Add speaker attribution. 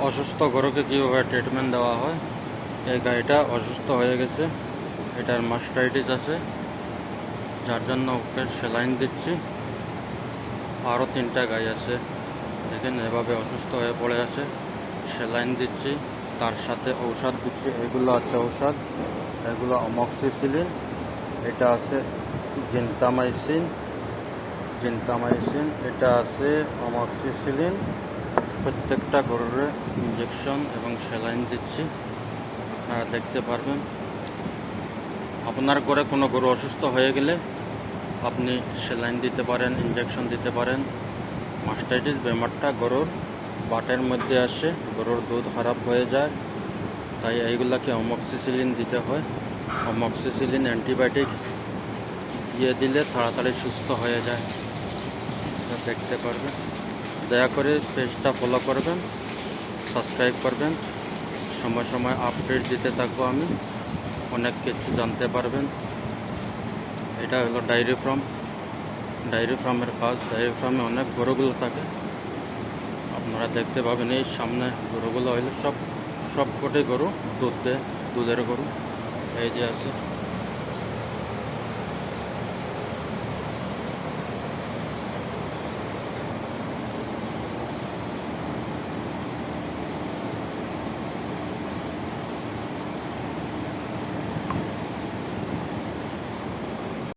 Speaker 1: অসুস্থ গরুকে কীভাবে ট্রিটমেন্ট দেওয়া হয়। এই গাড়িটা অসুস্থ হয়ে গেছে, এটার মাস্টাইটিস আছে, যার জন্য ওকে স্যালাইন দিচ্ছি। আরও 3টা গাই আছে, দেখেন এভাবে অসুস্থ হয়ে পড়ে আছে, স্যালাইন দিচ্ছি, তার সাথে ঔষধ দিচ্ছি। এগুলো আছে ঔষধ, এগুলো অমক্সিসিলিন, এটা আছে জিন্তামাইসিন, এটা আছে অমক্সিসিলিন। প্রত্যেকটা গরুর ইঞ্জেকশন এবং স্যালাইন দিচ্ছি, আপনারা দেখতে পারবেন। আপনার ঘরে কোনো গরু অসুস্থ হয়ে গেলে আপনি স্যালাইন দিতে পারেন, ইঞ্জেকশন দিতে পারেন। মাস্টাইটিস বেমারটা গরুর বাটের মধ্যে আসে, গরুর দুধ খারাপ হয়ে যায়, তাই এইগুলাকে অমক্সিসিলিন দিতে হয়। অমক্সিসিলিন অ্যান্টিবায়োটিক দিয়ে দিলে তাড়াতাড়ি সুস্থ হয়ে যায়, দেখতে পারবেন। দয়া করে পেজটা ফলো করবেন, সাবস্ক্রাইব করবেন, সময় সময় আপডেট দিতে থাকবো আমি, অনেক কিছু জানতে পারবেন। এটা হলো ডায়েরি ফার্মের কাজ। ডায়েরি ফার্মে অনেক গরুগুলো থাকে, আপনারা দেখতে পাবেন। এই সামনে গরুগুলো হইলে সব কটি গরু দুধের গরু, এই যে আছে।